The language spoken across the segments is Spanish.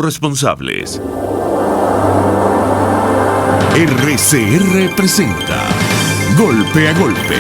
Responsables. RCR presenta Golpe a Golpe.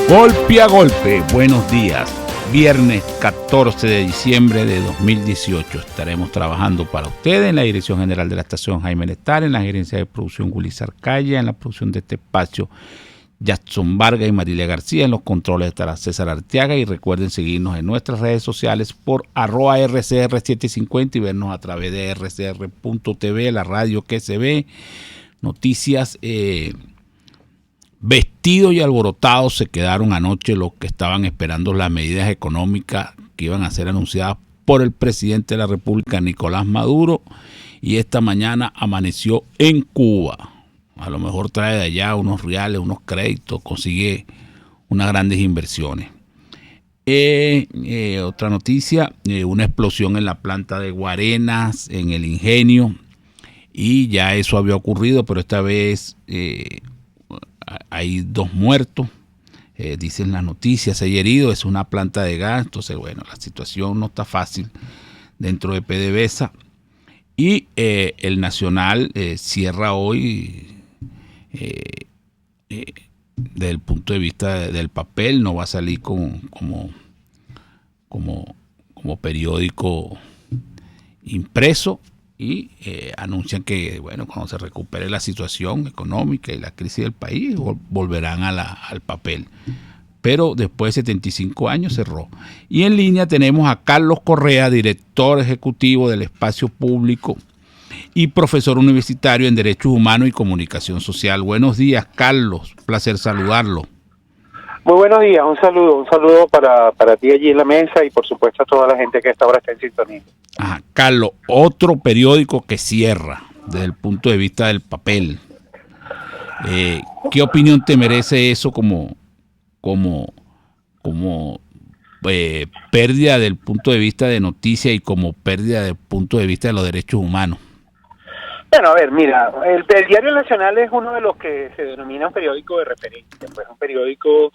Golpe a golpe, buenos días. Viernes 14 de diciembre de 2018. Estaremos trabajando para ustedes en la dirección general de la estación Jaime Nestar, en la gerencia de producción Gulizar Calle, en la producción de este espacio Jackson Vargas y Marilia García, en los controles estará César Arteaga. Y recuerden seguirnos en nuestras redes sociales por @RCR750 y vernos a través de rcr.tv, la radio que se ve. Noticias. Vestidos y alborotados se quedaron anoche los que estaban esperando las medidas económicas que iban a ser anunciadas por el presidente de la República, Nicolás Maduro, y esta mañana amaneció en Cuba. A lo mejor trae de allá unos reales, unos créditos, consigue unas grandes inversiones. Otra noticia, una explosión en la planta de Guarenas, en el ingenio, y ya eso había ocurrido, pero esta vez hay 2 muertos, dicen las noticias, 6 heridos, es una planta de gas. Entonces, bueno, la situación no está fácil dentro de PDVSA. Y el Nacional cierra hoy, desde el punto de vista del papel, no va a salir como periódico impreso. Y anuncian que, bueno, cuando se recupere la situación económica y la crisis del país, volverán al papel. Pero después de 75 años cerró. Y en línea tenemos a Carlos Correa, director ejecutivo del Espacio Público y profesor universitario en Derechos Humanos y Comunicación Social. Buenos días, Carlos. Placer saludarlo. Muy buenos días, un saludo para ti allí en la mesa y por supuesto a toda la gente que a esta hora está en sintonía. Ajá, Carlos, otro periódico que cierra desde el punto de vista del papel. ¿Qué opinión te merece eso como pérdida del punto de vista de noticia y como pérdida del punto de vista de los derechos humanos? Bueno, a ver, mira, el Diario Nacional es uno de los que se denomina un periódico de referencia, pues un periódico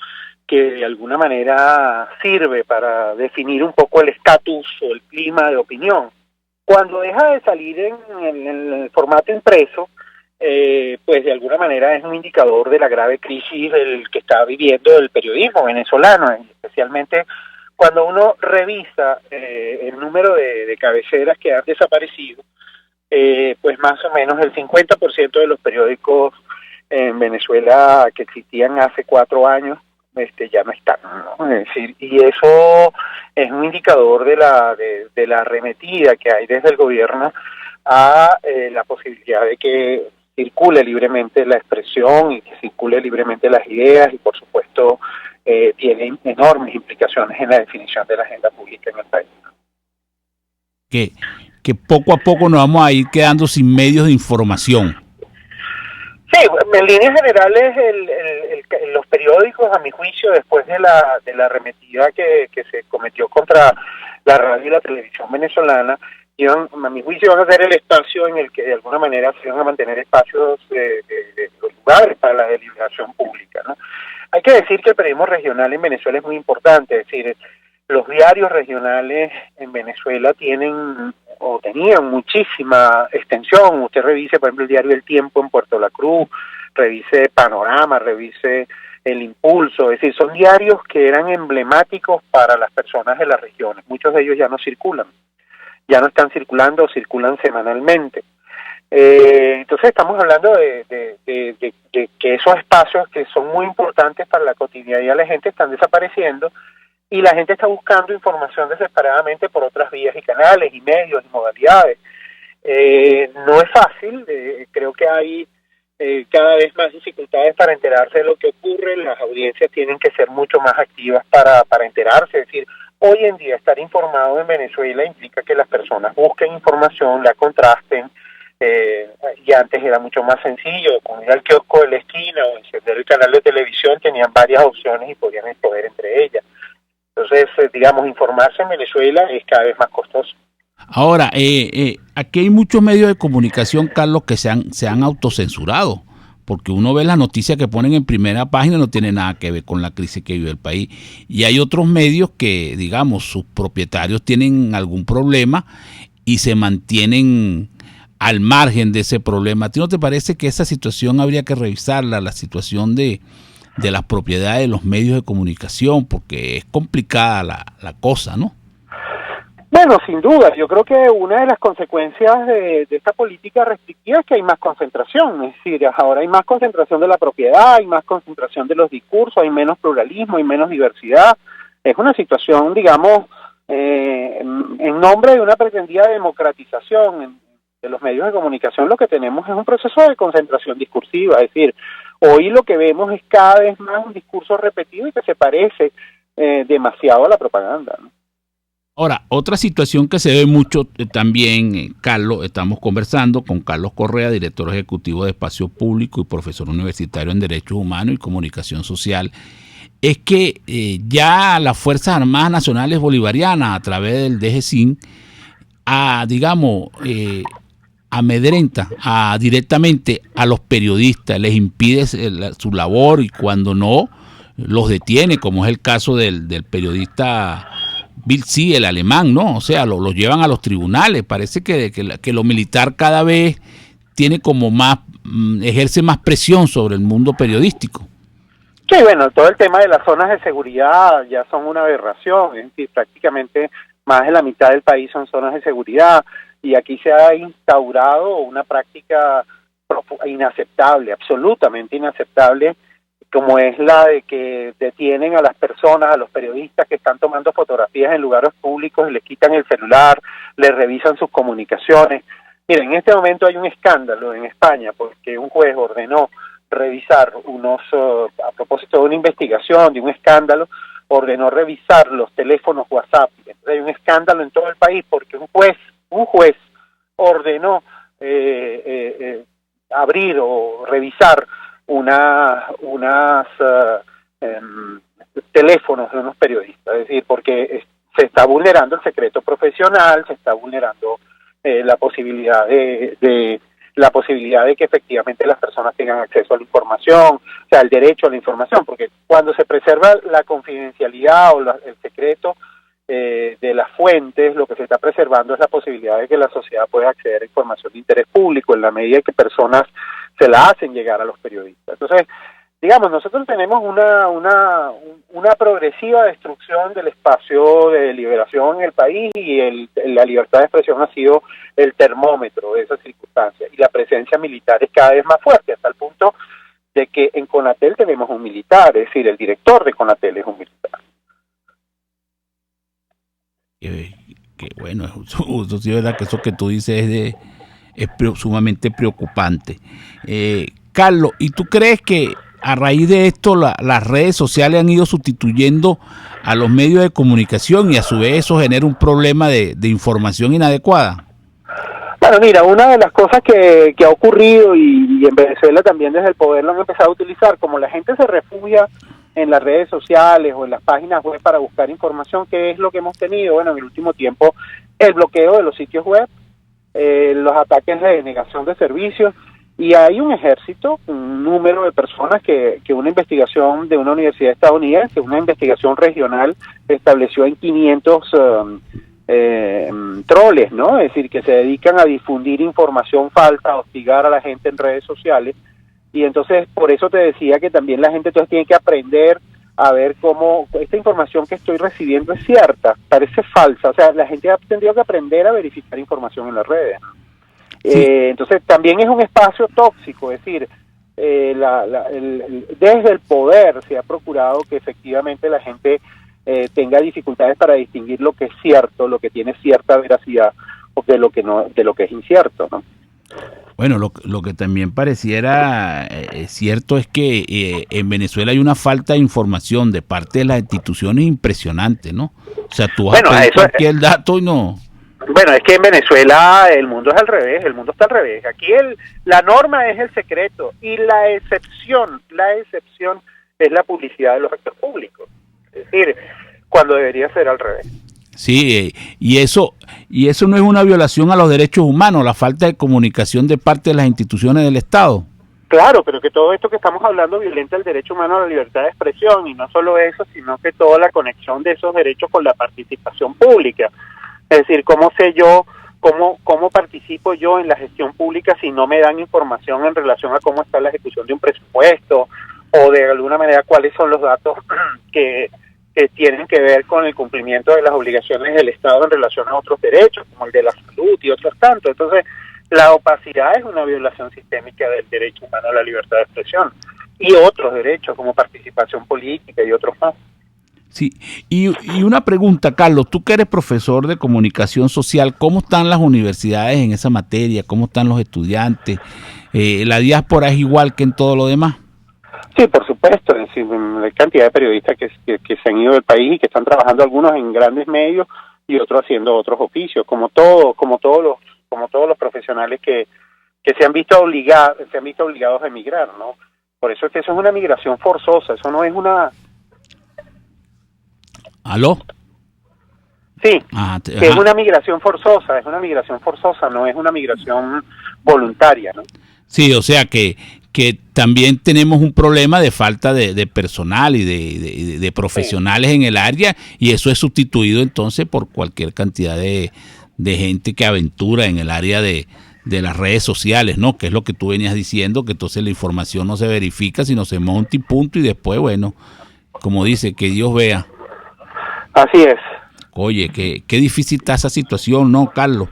que de alguna manera sirve para definir un poco el estatus o el clima de opinión. Cuando deja de salir en el formato impreso, pues de alguna manera es un indicador de la grave crisis que está viviendo el periodismo venezolano, especialmente cuando uno revisa el número de cabeceras que han desaparecido. Pues más o menos el 50% de los periódicos en Venezuela que existían hace 4 años ya no están, ¿no? Es decir, y eso es un indicador de la arremetida que hay desde el gobierno a la posibilidad de que circule libremente la expresión y que circule libremente las ideas y por supuesto tiene enormes implicaciones en la definición de la agenda pública en el país. Que poco a poco nos vamos a ir quedando sin medios de información. Sí, en líneas generales los periódicos, a mi juicio, después de la arremetida que se cometió contra la radio y la televisión venezolana, a mi juicio van a ser el espacio en el que de alguna manera se van a mantener espacios de lugares para la deliberación pública, ¿no? Hay que decir que el periodismo regional en Venezuela es muy importante, es decir, los diarios regionales en Venezuela tienen o tenían muchísima extensión. Usted revise, por ejemplo, el diario El Tiempo en Puerto La Cruz, revise Panorama, revise El Impulso, es decir, son diarios que eran emblemáticos para las personas de las regiones. Muchos de ellos ya no circulan, ya no están circulando o circulan semanalmente. Entonces estamos hablando de que esos espacios que son muy importantes para la cotidianidad de la gente están desapareciendo y la gente está buscando información desesperadamente por otras vías y canales y medios y modalidades. No es fácil, creo que hay cada vez más dificultades para enterarse de lo que ocurre. Las audiencias tienen que ser mucho más activas para enterarse, es decir, hoy en día estar informado en Venezuela implica que las personas busquen información, la contrasten, y antes era mucho más sencillo, como ir al kiosco de la esquina o encender el canal de televisión, tenían varias opciones y podían escoger entre ellas. Entonces, digamos, informarse en Venezuela es cada vez más costoso. Ahora, aquí hay muchos medios de comunicación, Carlos, que se han autocensurado, porque uno ve las noticias que ponen en primera página, no tiene nada que ver con la crisis que vive el país. Y hay otros medios que, digamos, sus propietarios tienen algún problema y se mantienen al margen de ese problema. ¿A ti no te parece que esa situación habría que revisarla, la situación de las propiedades de los medios de comunicación? Porque es complicada la cosa, ¿no? Bueno, sin duda, yo creo que una de las consecuencias de esta política restrictiva es que hay más concentración, es decir, ahora hay más concentración de la propiedad, hay más concentración de los discursos, hay menos pluralismo, hay menos diversidad. Es una situación, digamos, en nombre de una pretendida democratización de los medios de comunicación, lo que tenemos es un proceso de concentración discursiva, es decir, hoy lo que vemos es cada vez más un discurso repetido y que se parece demasiado a la propaganda, ¿no? Ahora, otra situación que se ve mucho también, Carlos, estamos conversando con Carlos Correa, director ejecutivo de Espacio Público y profesor universitario en Derechos Humanos y Comunicación Social, es que ya las Fuerzas Armadas Nacionales Bolivarianas, a través del DGCIN, amedrenta directamente a los periodistas, les impide su labor y cuando no, los detiene, como es el caso del periodista Bill C., el alemán, ¿no? O sea, lo llevan a los tribunales. Parece que lo militar cada vez tiene como más, ejerce más presión sobre el mundo periodístico. Sí, bueno, todo el tema de las zonas de seguridad ya son una aberración, es decir, prácticamente más de la mitad del país son zonas de seguridad y aquí se ha instaurado una práctica inaceptable, absolutamente inaceptable, como es la de que detienen a las personas, a los periodistas que están tomando fotografías en lugares públicos y les quitan el celular, les revisan sus comunicaciones. Miren, en este momento hay un escándalo en España porque un juez ordenó revisar a propósito de una investigación, de un escándalo, ordenó revisar los teléfonos WhatsApp. Entonces hay un escándalo en todo el país porque un juez ordenó abrir o revisar teléfonos de unos periodistas, es decir, porque se está vulnerando el secreto profesional, se está vulnerando la posibilidad de que efectivamente las personas tengan acceso a la información, o sea, el derecho a la información, porque cuando se preserva la confidencialidad o el secreto de las fuentes, lo que se está preservando es la posibilidad de que la sociedad pueda acceder a información de interés público en la medida en que personas se la hacen llegar a los periodistas. Entonces, digamos, nosotros tenemos una progresiva destrucción del espacio de liberación en el país y la libertad de expresión ha sido el termómetro de esas circunstancias y la presencia militar es cada vez más fuerte, hasta el punto de que en CONATEL tenemos un militar, es decir, el director de CONATEL es un militar. Que bueno, eso sí es verdad que eso que tú dices es sumamente preocupante. Carlos, ¿y tú crees que a raíz de esto las redes sociales han ido sustituyendo a los medios de comunicación y a su vez eso genera un problema de información inadecuada? Bueno, mira, una de las cosas que ha ocurrido y en Venezuela también desde el poder lo han empezado a utilizar, como la gente se refugia en las redes sociales o en las páginas web para buscar información, ¿qué es lo que hemos tenido? Bueno, en el último tiempo el bloqueo de los sitios web, los ataques de denegación de servicios, y hay un ejército, un número de personas que una investigación de una universidad estadounidense, una investigación regional, estableció en 500 troles, ¿no? Es decir, que se dedican a difundir información falsa, a hostigar a la gente en redes sociales. Y entonces, por eso te decía que también la gente entonces tiene que aprender a ver cómo esta información que estoy recibiendo es cierta, parece falsa. O sea, la gente ha tenido que aprender a verificar información en las redes. Sí. Entonces, también es un espacio tóxico, es decir, desde el poder se ha procurado que efectivamente la gente tenga dificultades para distinguir lo que es cierto, lo que tiene cierta veracidad, o de lo que no, de lo que es incierto, ¿no? Bueno, lo que también pareciera cierto es que en Venezuela hay una falta de información de parte de las instituciones impresionante, ¿no? O sea, tú vas a pedir cualquier dato y no... Bueno, es que en Venezuela el mundo es al revés, el mundo está al revés. Aquí la norma es el secreto y la excepción es la publicidad de los actores públicos. Es decir, cuando debería ser al revés. Sí, y eso no es una violación a los derechos humanos, la falta de comunicación de parte de las instituciones del Estado. Claro, pero que todo esto que estamos hablando violenta el derecho humano a la libertad de expresión, y no solo eso, sino que toda la conexión de esos derechos con la participación pública. Es decir, ¿cómo sé yo, cómo participo yo en la gestión pública si no me dan información en relación a cómo está la ejecución de un presupuesto, o de alguna manera cuáles son los datos que tienen que ver con el cumplimiento de las obligaciones del Estado en relación a otros derechos, como el de la salud y otros tantos? Entonces, la opacidad es una violación sistémica del derecho humano a la libertad de expresión y otros derechos como participación política y otros más. Sí, y una pregunta, Carlos, tú que eres profesor de comunicación social, ¿cómo están las universidades en esa materia? ¿Cómo están los estudiantes? ¿La diáspora es igual que en todo lo demás? Sí, por supuesto, es decir, hay cantidad de periodistas que se han ido del país y que están trabajando, algunos en grandes medios y otros haciendo otros oficios, como todos los profesionales que se han visto obligados a emigrar, ¿no? Por eso es que eso es una migración forzosa, eso no es una... ¿Aló? Sí, Ajá. es una migración forzosa, no es una migración voluntaria, ¿no? Sí, o sea que también tenemos un problema de falta de personal y de profesionales en el área, y eso es sustituido entonces por cualquier cantidad de gente que aventura en el área de las redes sociales, ¿no? Que es lo que tú venías diciendo, que entonces la información no se verifica, sino se monta y punto, y después, bueno, como dice, que Dios vea. Así es. Oye, qué difícil está esa situación, ¿no, Carlos?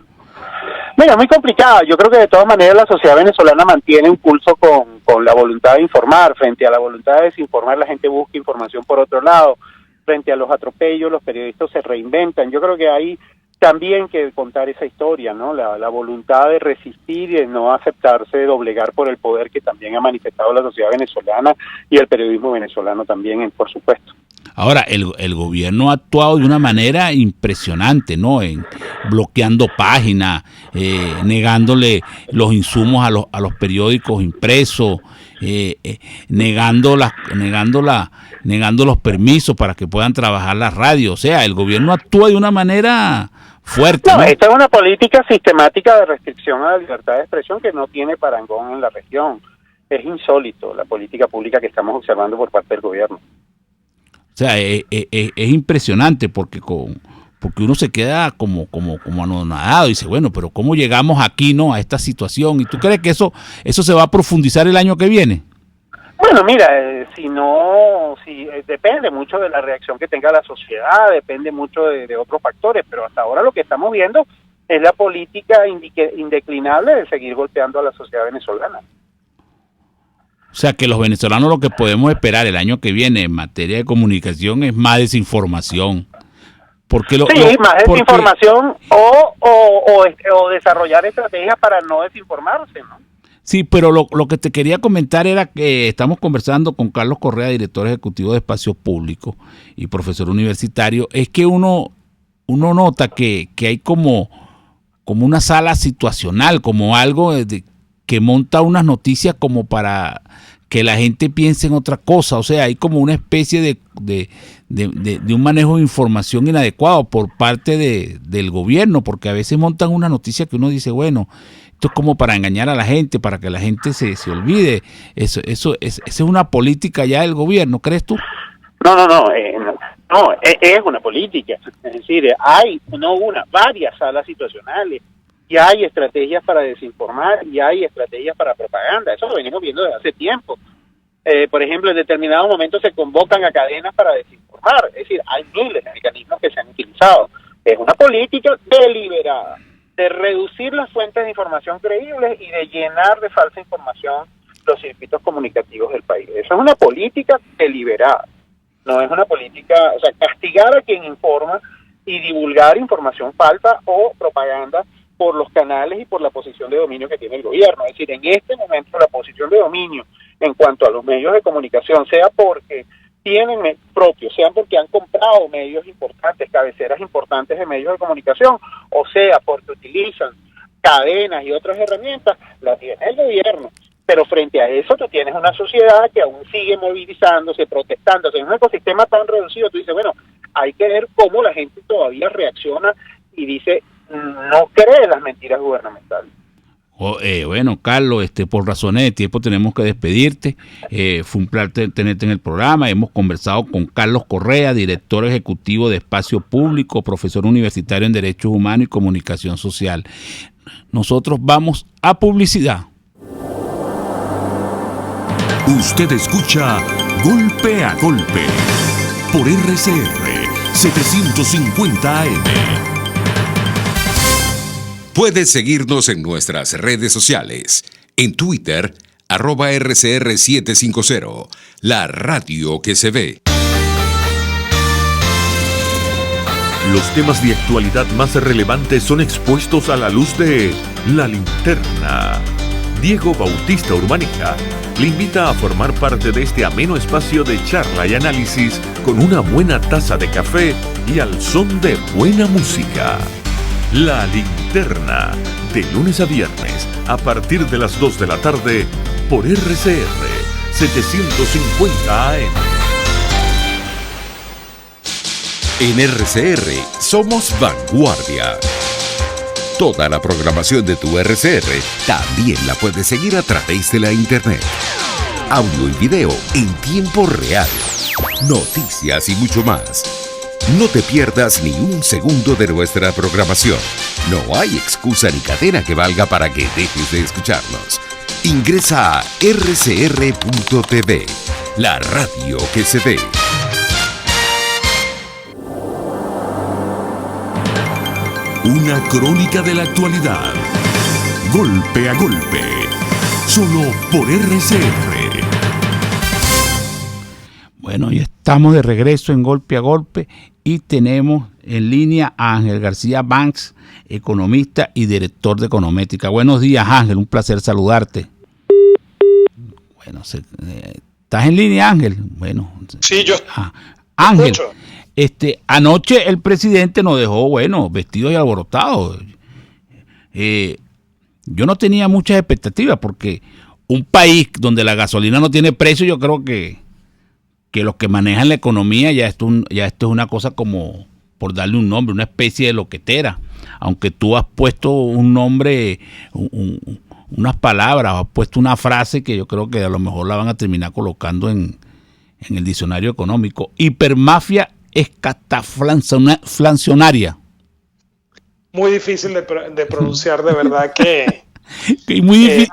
Mira, muy complicada. Yo creo que de todas maneras la sociedad venezolana mantiene un pulso con la voluntad de informar. Frente a la voluntad de desinformar, la gente busca información por otro lado. Frente a los atropellos, los periodistas se reinventan. Yo creo que hay también que contar esa historia, ¿no? La voluntad de resistir y de no aceptarse, de doblegar por el poder que también ha manifestado la sociedad venezolana y el periodismo venezolano también, por supuesto. Ahora, el gobierno ha actuado de una manera impresionante, ¿no? En bloqueando páginas, negándole los insumos a los periódicos impresos, negando los permisos para que puedan trabajar las radios. O sea, el gobierno actúa de una manera fuerte, ¿no? Esta es una política sistemática de restricción a la libertad de expresión que no tiene parangón en la región. Es insólito la política pública que estamos observando por parte del gobierno. O sea, es impresionante porque uno se queda como anonadado y dice, bueno, pero ¿cómo llegamos aquí, no, a esta situación? ¿Y tú crees que eso se va a profundizar el año que viene? Bueno, mira, depende mucho de la reacción que tenga la sociedad, depende mucho de otros factores, pero hasta ahora lo que estamos viendo es la política indeclinable de seguir golpeando a la sociedad venezolana. O sea, que los venezolanos lo que podemos esperar el año que viene en materia de comunicación es más desinformación. Más desinformación o desarrollar estrategias para no desinformarse, ¿no? Sí, pero lo que te quería comentar era que estamos conversando con Carlos Correa, director ejecutivo de Espacios Públicos y profesor universitario, es que uno nota que hay como una sala situacional, como algo que monta unas noticias como para que la gente piense en otra cosa. O sea, hay como una especie de un manejo de información inadecuado por parte del gobierno, porque a veces montan una noticia que uno dice, bueno, esto es como para engañar a la gente, para que la gente se olvide. Esa es una política ya del gobierno, ¿crees tú? No, es una política. Es decir, hay varias salas situacionales, y hay estrategias para desinformar, y hay estrategias para propaganda. Eso lo venimos viendo desde hace tiempo. Por ejemplo, en determinados momentos se convocan a cadenas para desinformar. Es decir, hay miles de mecanismos que se han utilizado. Es una política deliberada de reducir las fuentes de información creíbles y de llenar de falsa información los circuitos comunicativos del país. Eso es una política deliberada. No es una política, o sea, castigar a quien informa y divulgar información falsa o propaganda por los canales y por la posición de dominio que tiene el gobierno. Es decir, en este momento la posición de dominio en cuanto a los medios de comunicación, sea porque tienen propios, sean porque han comprado medios importantes, cabeceras importantes de medios de comunicación, o sea porque utilizan cadenas y otras herramientas, la tiene el gobierno. Pero frente a eso tú tienes una sociedad que aún sigue movilizándose, protestándose. En un ecosistema tan reducido, tú dices, bueno, hay que ver cómo la gente todavía reacciona y dice, no cree las mentiras gubernamentales. Bueno, Carlos, por razones de tiempo tenemos que despedirte. Fue un placer tenerte en el programa. Hemos conversado con Carlos Correa, director ejecutivo de Espacio Público, profesor universitario en Derechos Humanos y Comunicación Social. Nosotros vamos a publicidad. Usted escucha Golpe a Golpe por RCR 750 AM. Puedes seguirnos en nuestras redes sociales. En Twitter, @RCR750, la radio que se ve. Los temas de actualidad más relevantes son expuestos a la luz de La Linterna. Diego Bautista Urbanica le invita a formar parte de este ameno espacio de charla y análisis con una buena taza de café y al son de buena música. La Linterna, de lunes a viernes, a partir de las 2 de la tarde, por RCR 750 AM. En RCR somos vanguardia. Toda la programación de tu RCR también la puedes seguir a través de la internet. Audio y video en tiempo real. Noticias y mucho más. No te pierdas ni un segundo de nuestra programación. No hay excusa ni cadena que valga para que dejes de escucharnos. Ingresa a rcr.tv, la radio que se ve. Una crónica de la actualidad. Golpe a golpe. Solo por RCR. Bueno, ya estamos de regreso en Golpe a Golpe y tenemos en línea a Ángel García Banks, economista y director de Econométrica. Buenos días, Ángel, un placer saludarte. Bueno, ¿estás en línea, Ángel? Bueno. Sí, yo. Ángel, anoche el presidente nos dejó, vestidos y alborotados. Yo no tenía muchas expectativas porque un país donde la gasolina no tiene precio, yo creo que los que manejan la economía esto es una cosa como, por darle un nombre, una especie de loquetera. Aunque tú has puesto un nombre, unas palabras, has puesto una frase que yo creo que a lo mejor la van a terminar colocando en el diccionario económico. Hipermafia escataflacionaria. Muy difícil de pronunciar, de verdad que... y muy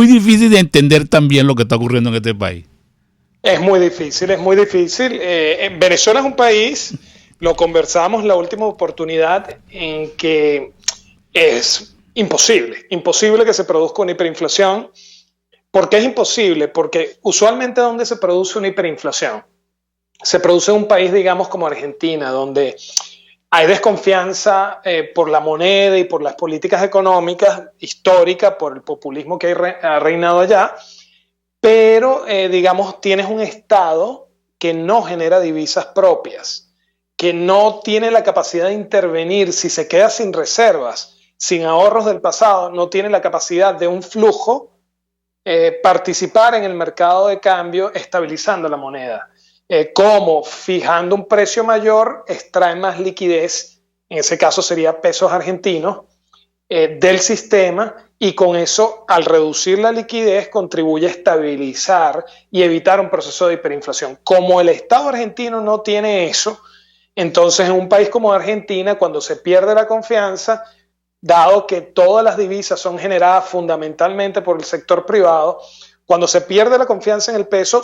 difícil de entender también lo que está ocurriendo en este país. Es muy difícil. Venezuela es un país, lo conversamos la última oportunidad, en que es imposible que se produzca una hiperinflación. ¿Por qué es imposible? Porque usualmente donde se produce una hiperinflación, se produce en un país, digamos, como Argentina, donde hay desconfianza por la moneda y por las políticas económicas históricas, por el populismo que ha reinado allá. Pero, digamos, tienes un Estado que no genera divisas propias, que no tiene la capacidad de intervenir si se queda sin reservas, sin ahorros del pasado, no tiene la capacidad de un flujo, participar en el mercado de cambio estabilizando la moneda. Como fijando un precio mayor, extrae más liquidez, en ese caso sería pesos argentinos, del sistema, y con eso, al reducir la liquidez, contribuye a estabilizar y evitar un proceso de hiperinflación. Como el Estado argentino no tiene eso, entonces en un país como Argentina, cuando se pierde la confianza, dado que todas las divisas son generadas fundamentalmente por el sector privado, cuando se pierde la confianza en el peso,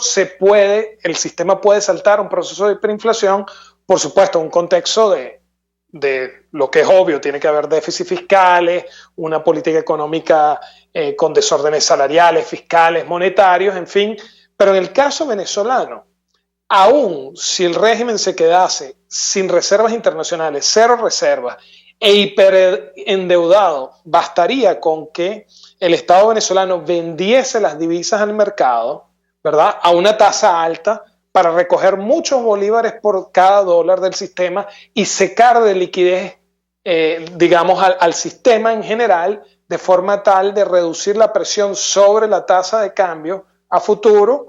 el sistema puede saltar un proceso de hiperinflación, por supuesto, en un contexto de lo que es obvio, tiene que haber déficits fiscales, una política económica con desórdenes salariales, fiscales, monetarios, en fin. Pero en el caso venezolano, aún si el régimen se quedase sin reservas internacionales, cero reservas e hiperendeudado, bastaría con que el Estado venezolano vendiese las divisas al mercado, ¿verdad?, a una tasa alta, para recoger muchos bolívares por cada dólar del sistema y secar de liquidez, digamos, al sistema en general, de forma tal de reducir la presión sobre la tasa de cambio a futuro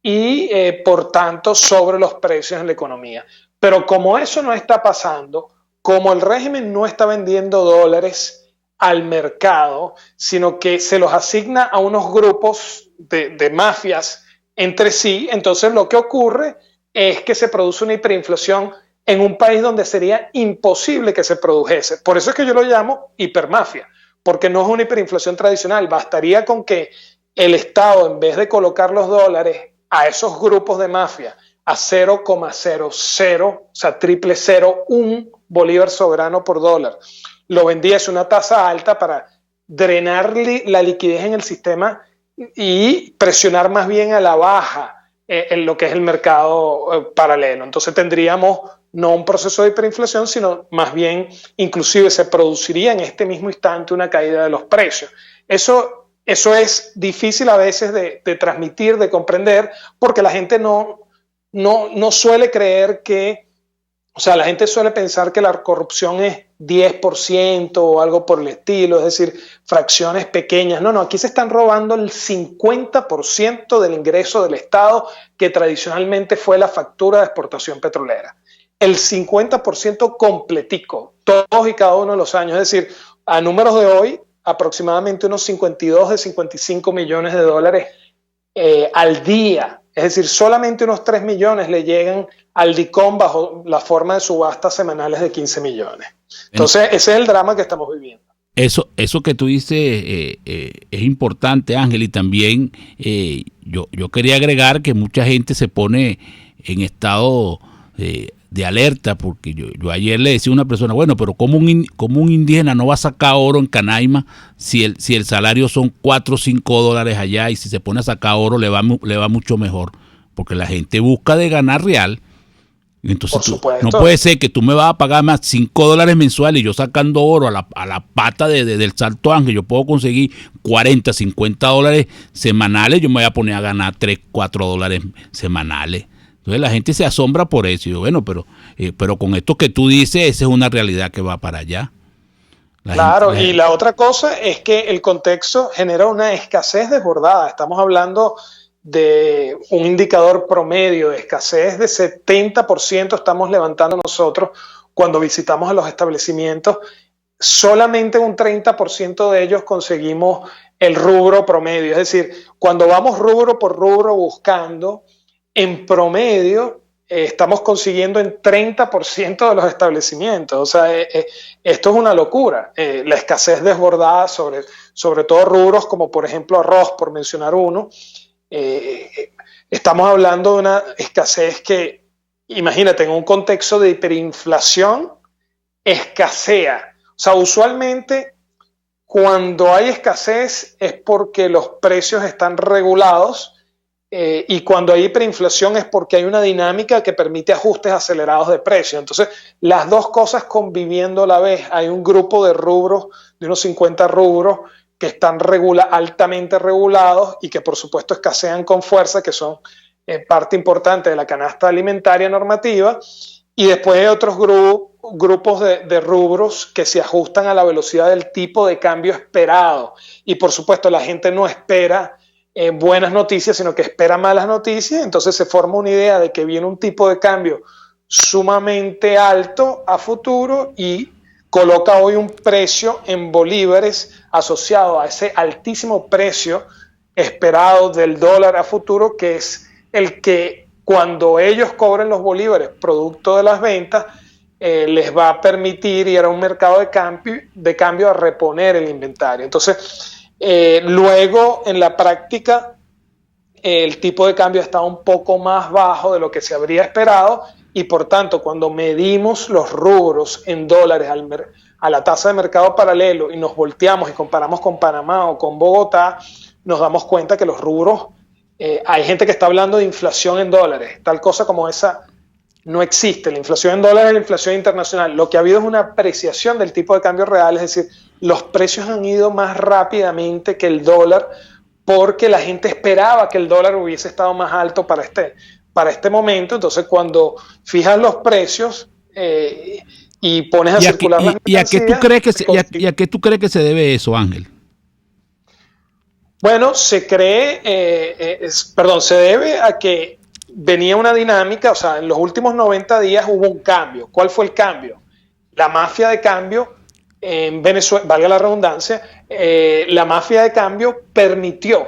y, por tanto, sobre los precios en la economía. Pero como eso no está pasando, como el régimen no está vendiendo dólares al mercado, sino que se los asigna a unos grupos de mafias entre sí, entonces lo que ocurre es que se produce una hiperinflación en un país donde sería imposible que se produjese. Por eso es que yo lo llamo hipermafia, porque no es una hiperinflación tradicional. Bastaría con que el Estado, en vez de colocar los dólares a esos grupos de mafia a 0,00, o sea, 0,001 bolívar soberano por dólar, lo vendiese una tasa alta para drenar la liquidez en el sistema y presionar más bien a la baja en lo que es el mercado paralelo. Entonces tendríamos no un proceso de hiperinflación, sino más bien, inclusive se produciría en este mismo instante una caída de los precios. Eso es difícil a veces de transmitir, de comprender, porque la gente no suele creer que, o sea, la gente suele pensar que la corrupción es 10% o algo por el estilo, es decir, fracciones pequeñas. No, aquí se están robando el 50% del ingreso del Estado, que tradicionalmente fue la factura de exportación petrolera. El 50% completico, todos y cada uno de los años. Es decir, a números de hoy, aproximadamente unos 52 de 55 millones de dólares al día. Es decir, solamente unos 3 millones le llegan al DICOM bajo la forma de subastas semanales de 15 millones. Entonces, ese es el drama que estamos viviendo. Eso que tú dices es importante, Ángel, y también yo quería agregar que mucha gente se pone en estado de alerta, porque yo ayer le decía a una persona, bueno, pero ¿cómo un indígena no va a sacar oro en Canaima si el salario son 4 o 5 dólares allá, y si se pone a sacar oro le va mucho mejor? Porque la gente busca de ganar real. Entonces no puede ser que tú me vas a pagar más 5 dólares mensuales y yo sacando oro a la pata del Salto Ángel, yo puedo conseguir 40, 50 dólares semanales, yo me voy a poner a ganar 3, 4 dólares semanales. Entonces la gente se asombra por eso. Y yo, bueno, pero con esto que tú dices, esa es una realidad que va para allá. Claro, y la otra cosa es que el contexto genera una escasez desbordada. Estamos hablando de un indicador promedio de escasez de 70%, estamos levantando nosotros cuando visitamos a los establecimientos. Solamente un 30% de ellos conseguimos el rubro promedio. Es decir, cuando vamos rubro por rubro buscando, en promedio estamos consiguiendo en 30% de los establecimientos. O sea, esto es una locura. La escasez desbordada sobre todo rubros como por ejemplo arroz, por mencionar uno. Estamos hablando de una escasez que, imagínate, en un contexto de hiperinflación, escasea. O sea, usualmente cuando hay escasez es porque los precios están regulados, y cuando hay hiperinflación es porque hay una dinámica que permite ajustes acelerados de precios. Entonces, las dos cosas conviviendo a la vez. Hay un grupo de rubros, de unos 50 rubros, que están altamente regulados y que por supuesto escasean con fuerza, que son parte importante de la canasta alimentaria normativa, y después hay otros grupos de rubros que se ajustan a la velocidad del tipo de cambio esperado, y por supuesto la gente no espera buenas noticias, sino que espera malas noticias. Entonces se forma una idea de que viene un tipo de cambio sumamente alto a futuro y coloca hoy un precio en bolívares asociado a ese altísimo precio esperado del dólar a futuro, que es el que cuando ellos cobren los bolívares producto de las ventas les va a permitir ir a un mercado de cambio a reponer el inventario. Entonces, luego en la práctica el tipo de cambio está un poco más bajo de lo que se habría esperado, y por tanto cuando medimos los rubros en dólares a la tasa de mercado paralelo y nos volteamos y comparamos con Panamá o con Bogotá, nos damos cuenta que los rubros, hay gente que está hablando de inflación en dólares. Tal cosa como esa no existe. La inflación en dólares es la inflación internacional. Lo que ha habido es una apreciación del tipo de cambio real, es decir, los precios han ido más rápidamente que el dólar, porque la gente esperaba que el dólar hubiese estado más alto para este momento. Entonces, cuando fijas los precios y pones a circular las mercancías... ¿Y a qué tú crees que se debe eso, Ángel? Bueno, se debe a que venía una dinámica, o sea, en los últimos 90 días hubo un cambio. ¿Cuál fue el cambio? La mafia de cambio en Venezuela, valga la redundancia, la mafia de cambio permitió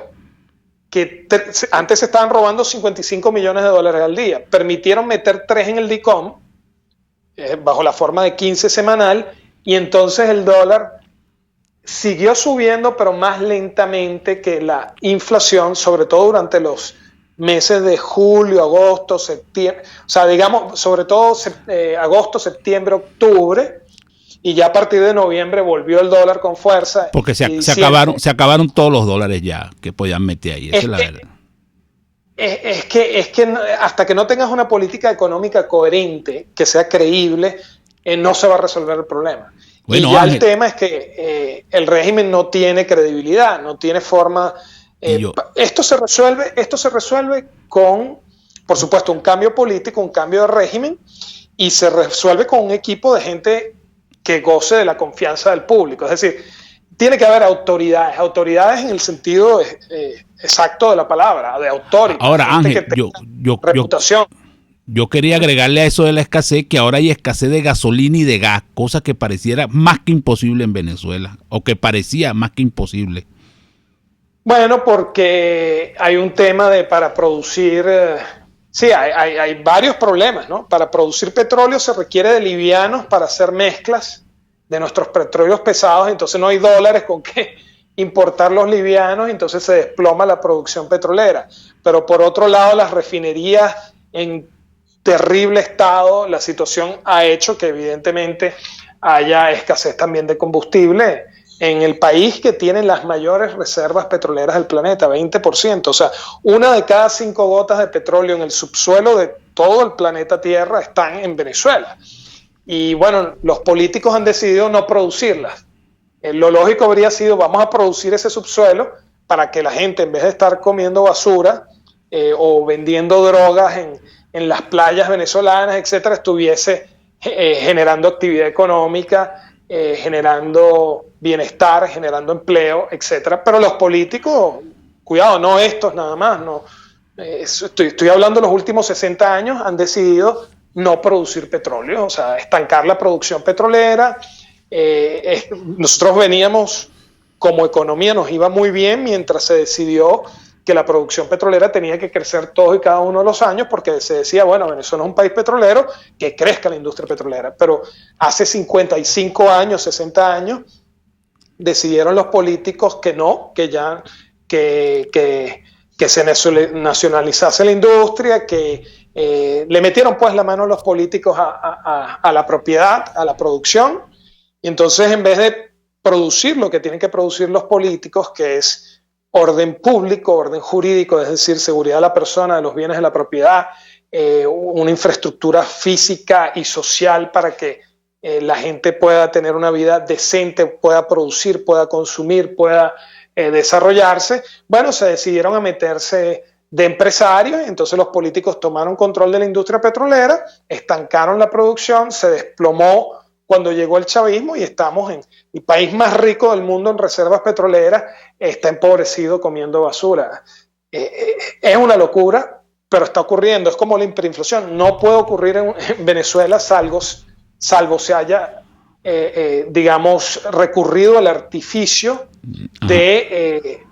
que antes se estaban robando $55 millones al día, permitieron meter 3 en el DICOM bajo la forma de 15 semanal, y entonces el dólar siguió subiendo, pero más lentamente que la inflación, sobre todo durante los meses de julio, agosto, septiembre, o sea, digamos, sobre todo agosto, septiembre, octubre, y ya a partir de noviembre volvió el dólar con fuerza. Porque se acabaron todos los dólares ya que podían meter ahí, esa es la verdad. Es que hasta que no tengas una política económica coherente, que sea creíble, no se va a resolver el problema. Bueno, y ya Ángel, el tema es que el régimen no tiene credibilidad, no tiene forma. Esto se resuelve con, por supuesto, un cambio político, un cambio de régimen, y se resuelve con un equipo de gente que goce de la confianza del público. Es decir, tiene que haber autoridades en el sentido exacto de la palabra, de authority. Ahora, Ángel, reputación. Yo quería agregarle a eso de la escasez, que ahora hay escasez de gasolina y de gas, cosa que pareciera más que imposible en Venezuela, o que parecía más que imposible. Bueno, porque hay un tema para producir... Sí, hay varios problemas, ¿no? Para producir petróleo se requiere de livianos para hacer mezclas de nuestros petróleos pesados, entonces no hay dólares con que importar los livianos, entonces se desploma la producción petrolera. Pero por otro lado, las refinerías en terrible estado, la situación ha hecho que evidentemente haya escasez también de combustible en el país que tiene las mayores reservas petroleras del planeta, 20%. O sea, 1 de cada 5 gotas de petróleo en el subsuelo de todo el planeta Tierra están en Venezuela. Y bueno, los políticos han decidido no producirlas. Lo lógico habría sido, vamos a producir ese subsuelo para que la gente, en vez de estar comiendo basura o vendiendo drogas en las playas venezolanas, etcétera, estuviese generando actividad económica, generando bienestar, generando empleo, etcétera. Pero los políticos, cuidado, no estos nada más, no, estoy hablando de los últimos 60 años, han decidido no producir petróleo, o sea, estancar la producción petrolera. Nosotros veníamos, como economía nos iba muy bien mientras se decidió que la producción petrolera tenía que crecer todos y cada uno de los años, porque se decía, bueno, Venezuela es un país petrolero, que crezca la industria petrolera. Pero hace 55 años, 60 años, decidieron los políticos que no, que se nacionalizase la industria, que le metieron pues la mano a los políticos a la propiedad, a la producción, y entonces en vez de producir lo que tienen que producir los políticos, que es orden público, orden jurídico, es decir, seguridad de la persona, de los bienes de la propiedad, una infraestructura física y social para que la gente pueda tener una vida decente, pueda producir, pueda consumir, pueda desarrollarse. Bueno, se decidieron a meterse de empresarios, entonces los políticos tomaron control de la industria petrolera, estancaron la producción, se desplomó cuando llegó el chavismo y estamos en el país más rico del mundo en reservas petroleras, está empobrecido comiendo basura. Es una locura, pero está ocurriendo. Es como la hiperinflación. No puede ocurrir en Venezuela salvo se haya, digamos, recurrido al artificio de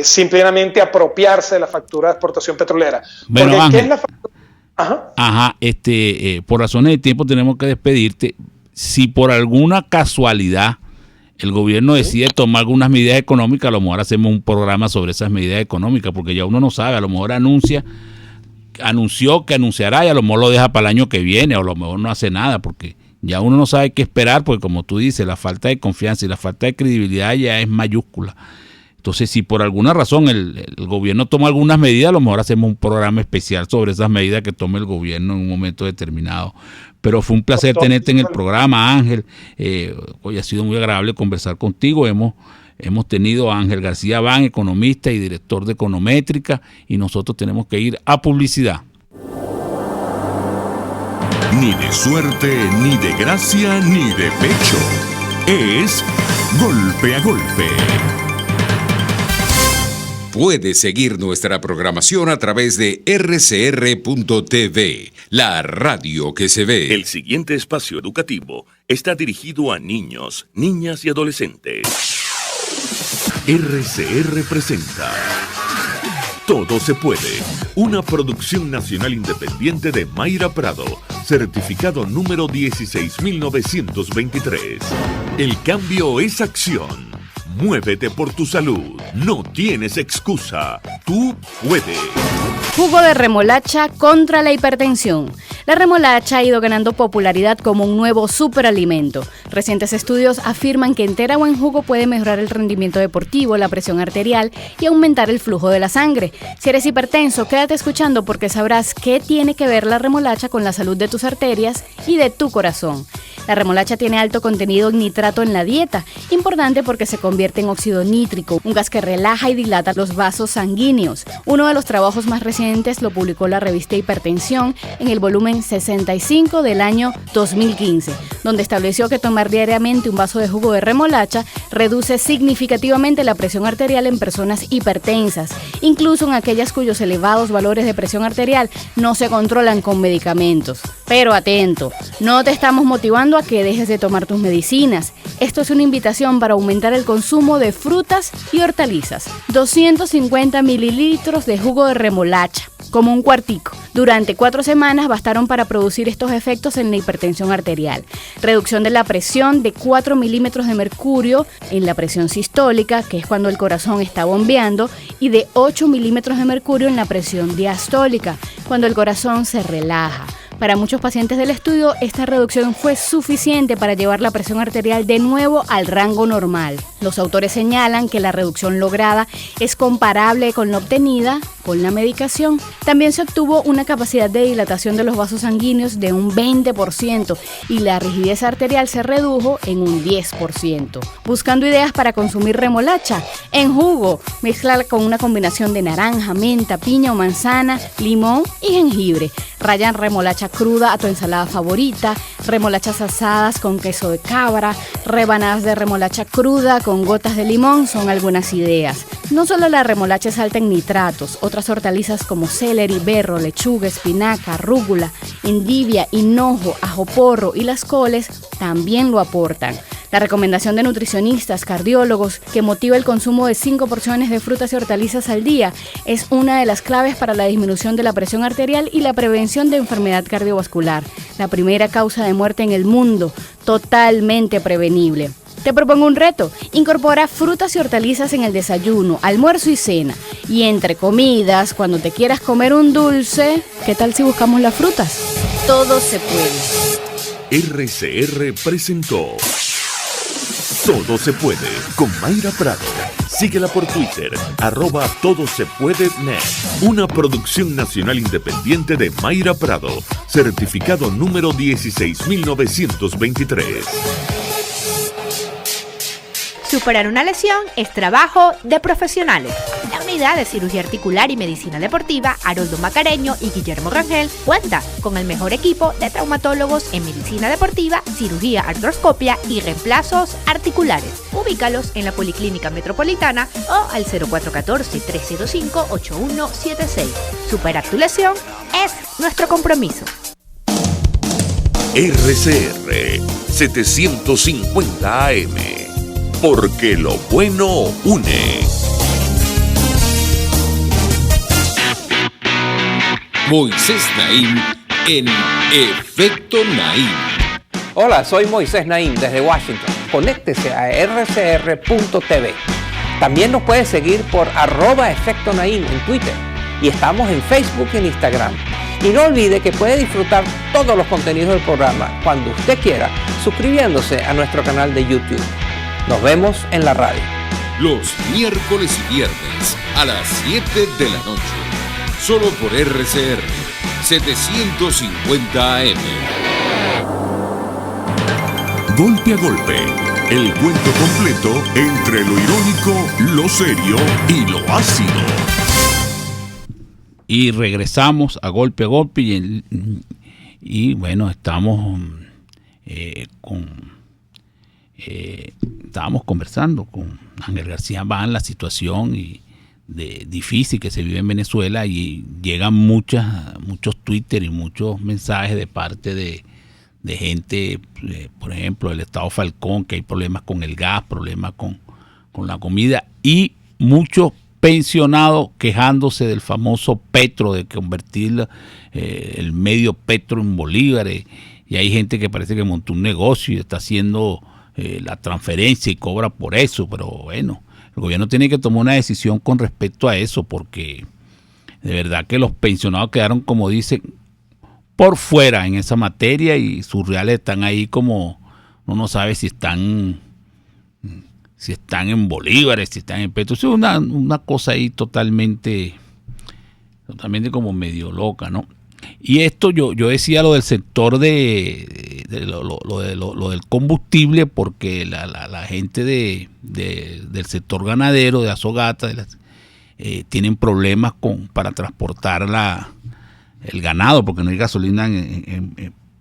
simplemente apropiarse de la factura de exportación petrolera. Bueno, porque, Ángel, ¿qué es la factura? Por razones de tiempo tenemos que despedirte. Si por alguna casualidad el gobierno decide tomar algunas medidas económicas, a lo mejor hacemos un programa sobre esas medidas económicas, porque ya uno no sabe, a lo mejor anunció que anunciará y a lo mejor lo deja para el año que viene, o a lo mejor no hace nada, porque ya uno no sabe qué esperar, porque como tú dices, la falta de confianza y la falta de credibilidad ya es mayúscula. Entonces, si por alguna razón el gobierno toma algunas medidas, a lo mejor hacemos un programa especial sobre esas medidas que tome el gobierno en un momento determinado. Pero fue un placer tenerte en el programa, Ángel. Hoy ha sido muy agradable conversar contigo. Hemos tenido a Ángel García Ban, economista y director de Econométrica, y nosotros tenemos que ir a publicidad. Ni de suerte, ni de gracia, ni de pecho. Es Golpe a Golpe. Puedes seguir nuestra programación a través de rcr.tv, la radio que se ve. El siguiente espacio educativo está dirigido a niños, niñas y adolescentes. RCR presenta Todo se puede, una producción nacional independiente de Mayra Prado, certificado número 16923. El cambio es acción. Muévete por tu salud. No tienes excusa. Tú puedes. Jugo de remolacha contra la hipertensión. La remolacha ha ido ganando popularidad como un nuevo superalimento. Recientes estudios afirman que entera o en jugo puede mejorar el rendimiento deportivo, la presión arterial y aumentar el flujo de la sangre. Si eres hipertenso, quédate escuchando porque sabrás qué tiene que ver la remolacha con la salud de tus arterias y de tu corazón. La remolacha tiene alto contenido en nitrato en la dieta, importante porque se convierte en óxido nítrico, un gas que relaja y dilata los vasos sanguíneos. Uno de los trabajos más recientes lo publicó la revista Hipertensión en el volumen 65 del año 2015, donde estableció que tomar diariamente un vaso de jugo de remolacha reduce significativamente la presión arterial en personas hipertensas, incluso en aquellas cuyos elevados valores de presión arterial no se controlan con medicamentos. Pero atento, no te estamos motivando a que dejes de tomar tus medicinas. Esto es una invitación para aumentar el consumo de frutas y hortalizas. 250 mililitros de jugo de remolacha, como un cuartico. Durante 4 semanas bastaron para producir estos efectos en la hipertensión arterial. Reducción de la presión de 4 milímetros de mercurio en la presión sistólica, que es cuando el corazón está bombeando, y de 8 milímetros de mercurio en la presión diastólica, cuando el corazón se relaja. Para muchos pacientes del estudio, esta reducción fue suficiente para llevar la presión arterial de nuevo al rango normal. Los autores señalan que la reducción lograda es comparable con la obtenida con la medicación. También se obtuvo una capacidad de dilatación de los vasos sanguíneos de un 20% y la rigidez arterial se redujo en un 10%. Buscando ideas para consumir remolacha en jugo, mezcla con una combinación de naranja, menta, piña o manzana, limón y jengibre. Rayan remolacha cruda a tu ensalada favorita, remolachas asadas con queso de cabra, rebanadas de remolacha cruda con gotas de limón son algunas ideas. No solo la remolacha es alta en nitratos, otras hortalizas como celery, berro, lechuga, espinaca, rúgula, endivia, hinojo, ajo porro y las coles también lo aportan. La recomendación de nutricionistas, cardiólogos, que motiva el consumo de 5 porciones de frutas y hortalizas al día es una de las claves para la disminución de la presión arterial y la prevención de enfermedad cardiovascular, la primera causa de muerte en el mundo, totalmente prevenible. Te propongo un reto. Incorpora frutas y hortalizas en el desayuno, almuerzo y cena. Y entre comidas, cuando te quieras comer un dulce, ¿qué tal si buscamos las frutas? Todo se puede. RCR presentó Todo se puede con Mayra Prado. Síguela por Twitter, @todosepuede.net. Una producción nacional independiente de Mayra Prado, certificado número 16923. Superar una lesión es trabajo de profesionales. La unidad de cirugía articular y medicina deportiva Haroldo Macareño y Guillermo Rangel cuenta con el mejor equipo de traumatólogos en medicina deportiva, cirugía artroscopia y reemplazos articulares. Ubícalos en la Policlínica Metropolitana o al 0414-305-8176. Superar tu lesión es nuestro compromiso. RCR 750 AM. Porque lo bueno une. Moisés Naim en Efecto Naim. Hola, soy Moisés Naim desde Washington. Conéctese a rcr.tv. También nos puede seguir por @Efecto Naim en Twitter. Y estamos en Facebook y en Instagram. Y no olvide que puede disfrutar todos los contenidos del programa cuando usted quiera, suscribiéndose a nuestro canal de YouTube. Nos vemos en la radio. Los miércoles y viernes a las 7 de la noche. Solo por RCR 750 AM. Golpe a golpe. El cuento completo entre lo irónico, lo serio y lo ácido. Y regresamos a golpe y bueno, estamos estábamos conversando con Ángel García Baan la situación y difícil que se vive en Venezuela, y llegan muchos Twitter y muchos mensajes de parte de gente, por ejemplo, del estado Falcón, que hay problemas con el gas, problemas con la comida, y muchos pensionados quejándose del famoso petro, de convertir el medio petro en bolívares, y hay gente que parece que montó un negocio y está haciendo la transferencia y cobra por eso. Pero bueno, el gobierno tiene que tomar una decisión con respecto a eso, porque de verdad que los pensionados quedaron, como dicen, por fuera en esa materia, y sus reales están ahí como uno no sabe si están en bolívares, si están en petro. Es una cosa ahí totalmente como medio loca, ¿no? Y esto yo decía lo del sector lo del combustible, porque la gente del sector ganadero, de Azogata, tienen problemas para transportar el ganado, porque no hay gasolina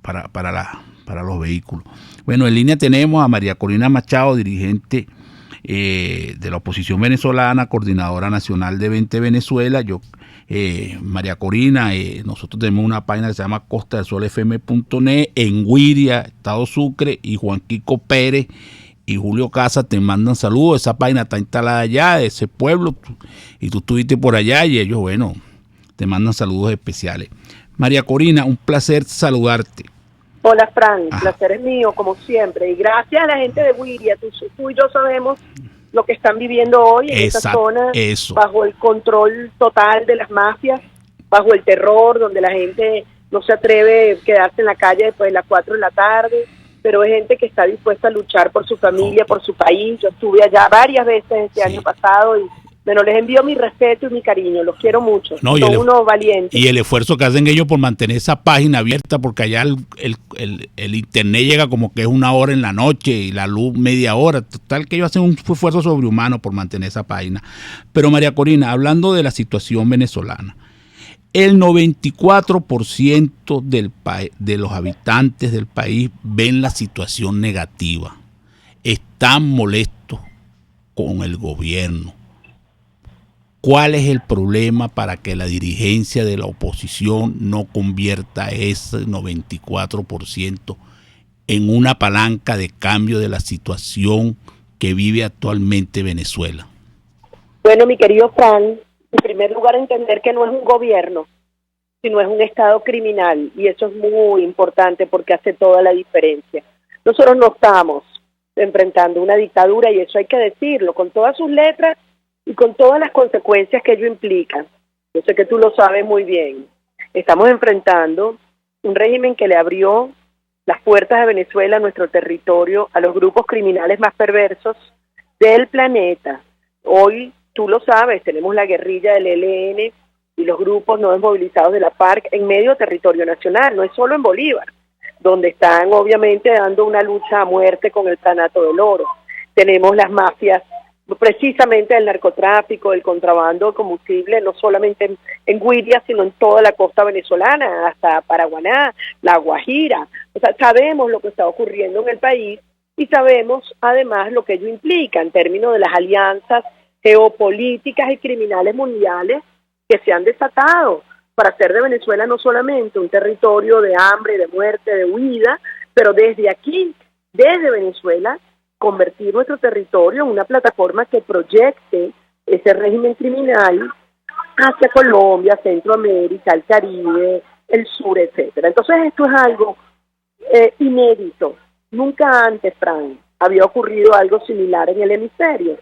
para los vehículos. Bueno, en línea tenemos a María Corina Machado, dirigente de la oposición venezolana, coordinadora nacional de 20 Venezuela. María Corina, nosotros tenemos una página que se llama costadelsolfm.net en Guiria, Estado Sucre, y Juan Kiko Pérez y Julio Casa te mandan saludos. Esa página está instalada allá, de ese pueblo, y tú estuviste por allá, y ellos, bueno, te mandan saludos especiales. María Corina, un placer saludarte. Hola, Fran, el placer es mío, como siempre, y gracias a la gente de Guiria. Tú y yo sabemos lo que están viviendo hoy en esa zona, bajo el control total de las mafias, bajo el terror, donde la gente no se atreve a quedarse en la calle después de las 4 de la tarde, pero es gente que está dispuesta a luchar por su familia, por su país. Yo estuve allá varias veces este año pasado, y bueno, les envío mi respeto y mi cariño, los quiero mucho, son unos valientes. Y el esfuerzo que hacen ellos por mantener esa página abierta, porque allá el internet llega como que es 1 hora en la noche y la luz media hora, total que ellos hacen un esfuerzo sobrehumano por mantener esa página. Pero María Corina, hablando de la situación venezolana, el 94% de los habitantes del país ven la situación negativa, están molestos con el gobierno. ¿Cuál es el problema para que la dirigencia de la oposición no convierta ese 94% en una palanca de cambio de la situación que vive actualmente Venezuela? Bueno, mi querido Fran, en primer lugar entender que no es un gobierno, sino es un Estado criminal, y eso es muy importante porque hace toda la diferencia. Nosotros no estamos enfrentando una dictadura, y eso hay que decirlo, con todas sus letras y con todas las consecuencias que ello implica. Yo sé que tú lo sabes muy bien. Estamos enfrentando un régimen que le abrió las puertas de Venezuela, a nuestro territorio, a los grupos criminales más perversos del planeta. Hoy, tú lo sabes, tenemos la guerrilla del ELN y los grupos no desmovilizados de la FARC en medio territorio nacional, no es solo en Bolívar, donde están obviamente dando una lucha a muerte con el Planato del Oro. Tenemos las mafias precisamente del narcotráfico, del contrabando de combustible, no solamente en Guiria, sino en toda la costa venezolana, hasta Paraguaná, La Guajira. O sea, sabemos lo que está ocurriendo en el país, y sabemos además lo que ello implica en términos de las alianzas geopolíticas y criminales mundiales que se han desatado para hacer de Venezuela no solamente un territorio de hambre, de muerte, de huida, pero desde aquí, desde Venezuela, convertir nuestro territorio en una plataforma que proyecte ese régimen criminal hacia Colombia, Centroamérica, el Caribe, el sur, etcétera. Entonces esto es algo inédito. Nunca antes, Fran, había ocurrido algo similar en el hemisferio.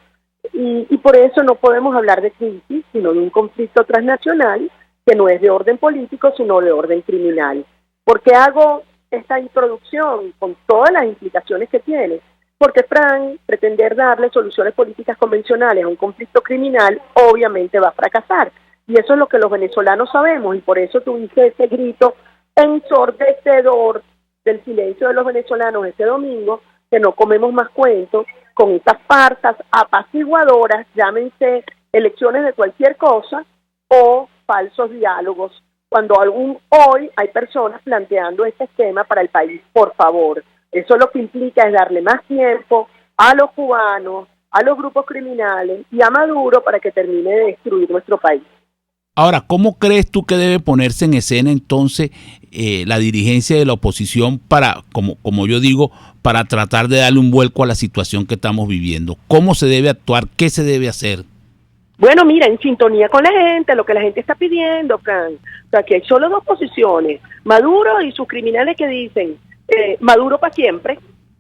Y por eso no podemos hablar de crisis, sino de un conflicto transnacional que no es de orden político, sino de orden criminal. ¿Por qué hago esta introducción con todas las implicaciones que tiene? Porque, Fran, pretender darle soluciones políticas convencionales a un conflicto criminal obviamente va a fracasar. Y eso es lo que los venezolanos sabemos, y por eso tuviste ese grito ensordecedor del silencio de los venezolanos este domingo, que no comemos más cuentos con estas farsas apaciguadoras, llámense elecciones de cualquier cosa o falsos diálogos, cuando hoy hay personas planteando este esquema para el país. Por favor, eso lo que implica es darle más tiempo a los cubanos, a los grupos criminales y a Maduro para que termine de destruir nuestro país. Ahora, ¿cómo crees tú que debe ponerse en escena entonces la dirigencia de la oposición para, como yo digo, para tratar de darle un vuelco a la situación que estamos viviendo? ¿Cómo se debe actuar? ¿Qué se debe hacer? Bueno, mira, en sintonía con la gente, lo que la gente está pidiendo, Fran. O sea, que hay solo dos posiciones, Maduro y sus criminales que dicen Maduro para siempre,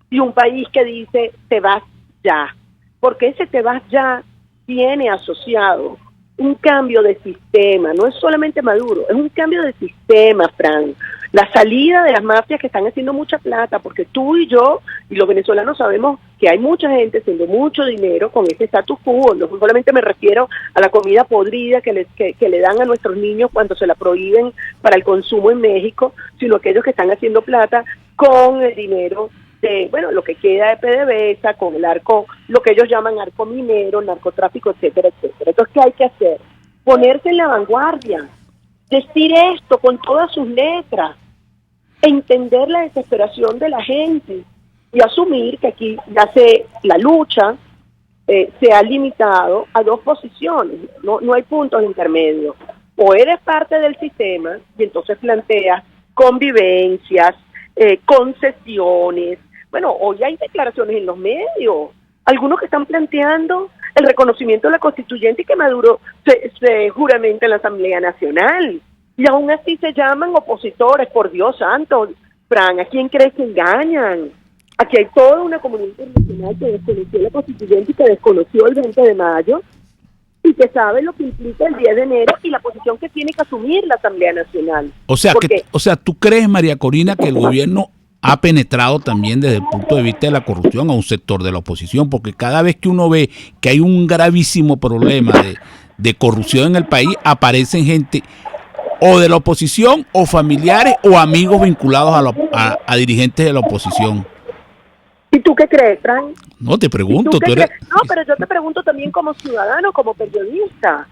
y un país que dice te vas ya. Porque ese te vas ya tiene asociado un cambio de sistema, no es solamente Maduro, es un cambio de sistema, Fran. La salida de las mafias que están haciendo mucha plata, porque tú y yo y los venezolanos sabemos que hay mucha gente haciendo mucho dinero con ese status quo. No solamente me refiero a la comida podrida que le dan a nuestros niños cuando se la prohíben para el consumo en México, sino aquellos que están haciendo plata con el dinero de, bueno, lo que queda de PDVSA, con el arco, lo que ellos llaman arco minero, narcotráfico, etcétera, etcétera. Entonces, ¿qué hay que hacer? Ponerse en la vanguardia, decir esto con todas sus letras, entender la desesperación de la gente y asumir que aquí la lucha se ha limitado a dos posiciones, no hay puntos intermedios. O eres parte del sistema y entonces planteas convivencias, concesiones. Bueno, hoy hay declaraciones en los medios, algunos que están planteando el reconocimiento de la constituyente y que Maduro se juramente en la Asamblea Nacional. Y aún así se llaman opositores, por Dios santo, Fran, ¿a quién crees que engañan? Aquí hay toda una comunidad internacional que desconoció la constituyente y que desconoció el 20 de mayo y que sabe lo que implica el 10 de enero y la posición que tiene que asumir la Asamblea Nacional. O sea, ¿tú crees, María Corina, que el gobierno ha penetrado también desde el punto de vista de la corrupción a un sector de la oposición? Porque cada vez que uno ve que hay un gravísimo problema de corrupción en el país, aparecen gente o de la oposición o familiares o amigos vinculados a dirigentes de la oposición. ¿Y tú qué crees, Fran? No, te pregunto. No, pero yo te pregunto también como ciudadano, como periodista.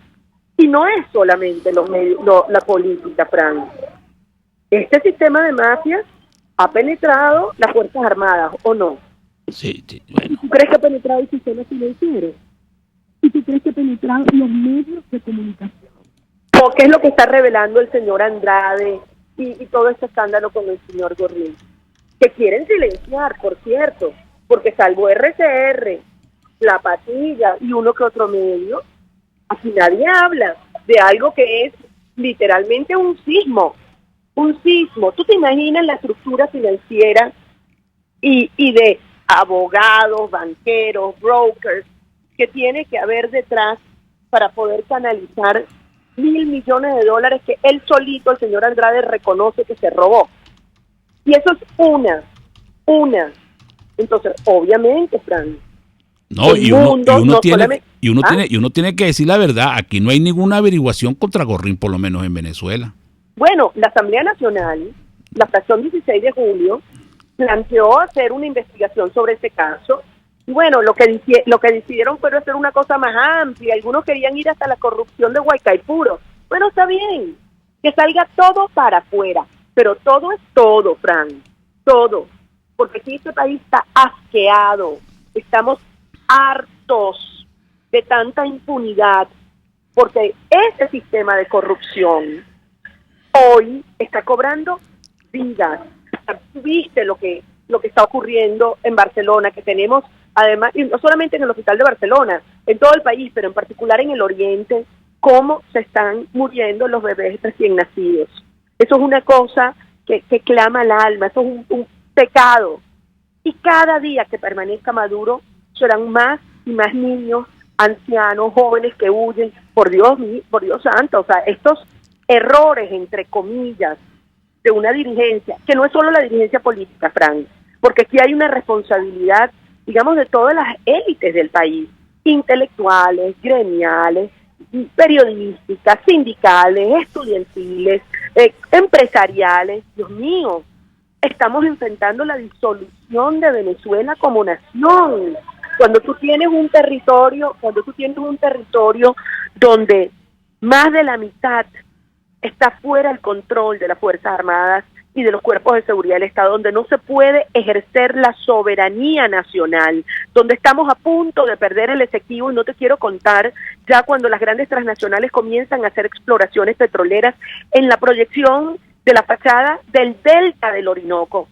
Y no es solamente los medios, la política, Fran. Este sistema de mafias ha penetrado las Fuerzas Armadas, ¿o no? Sí, bueno. ¿Tú crees que ha penetrado el sistema financiero? ¿Y tú crees que ha penetrado los medios de comunicación? ¿O qué es lo que está revelando el señor Andrade y todo este escándalo con el señor Gorrín? Que quieren silenciar, por cierto, porque salvo RCR, La Patilla y uno que otro medio, aquí nadie habla de algo que es literalmente un sismo. ¿Tú te imaginas la estructura financiera y de abogados, banqueros, brokers que tiene que haber detrás para poder canalizar $1,000 millones que él solito, el señor Andrade, reconoce que se robó? Y eso es una. Entonces, obviamente, Fran. No, y uno tiene que decir la verdad. Aquí no hay ninguna averiguación contra Gorrín, por lo menos en Venezuela. Bueno, la Asamblea Nacional, la fracción 16 de julio, planteó hacer una investigación sobre ese caso. Y bueno, lo que decidieron fue hacer una cosa más amplia. Algunos querían ir hasta la corrupción de Guaycaipuro. Bueno, está bien, que salga todo para afuera. Pero todo es todo, Fran, todo. Porque aquí este país está asqueado. Estamos hartos de tanta impunidad. Porque ese sistema de corrupción hoy está cobrando vidas. ¿Viste lo que está ocurriendo en Barcelona? Que tenemos, además, y no solamente en el hospital de Barcelona, en todo el país, pero en particular en el oriente, cómo se están muriendo los bebés recién nacidos. Eso es una cosa que clama al alma, eso es un pecado. Y cada día que permanezca Maduro, serán más y más niños, ancianos, jóvenes que huyen. Por Dios santo, o sea, estos errores, entre comillas, de una dirigencia, que no es solo la dirigencia política, Frank, porque aquí hay una responsabilidad, digamos, de todas las élites del país, intelectuales, gremiales, periodísticas, sindicales, estudiantiles, empresariales. Dios mío, estamos enfrentando la disolución de Venezuela como nación. Cuando tú tienes un territorio donde más de la mitad está fuera del control de las Fuerzas Armadas y de los cuerpos de seguridad del Estado, donde no se puede ejercer la soberanía nacional, donde estamos a punto de perder el efectivo, y no te quiero contar ya cuando las grandes transnacionales comienzan a hacer exploraciones petroleras en la proyección de la fachada del delta del Orinoco,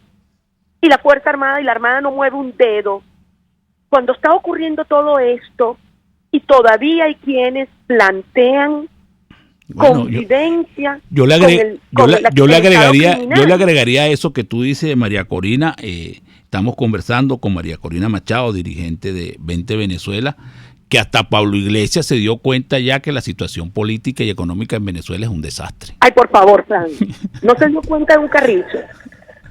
y la Fuerza Armada y la Armada no mueve un dedo. Cuando está ocurriendo todo esto, y todavía hay quienes plantean convivencia. Yo le agregaría a eso que tú dices, María Corina. Estamos conversando con María Corina Machado, dirigente de 20 Venezuela, que hasta Pablo Iglesias se dio cuenta ya que la situación política y económica en Venezuela es un desastre. Ay, por favor, Fran, no se dio cuenta de un carrizo.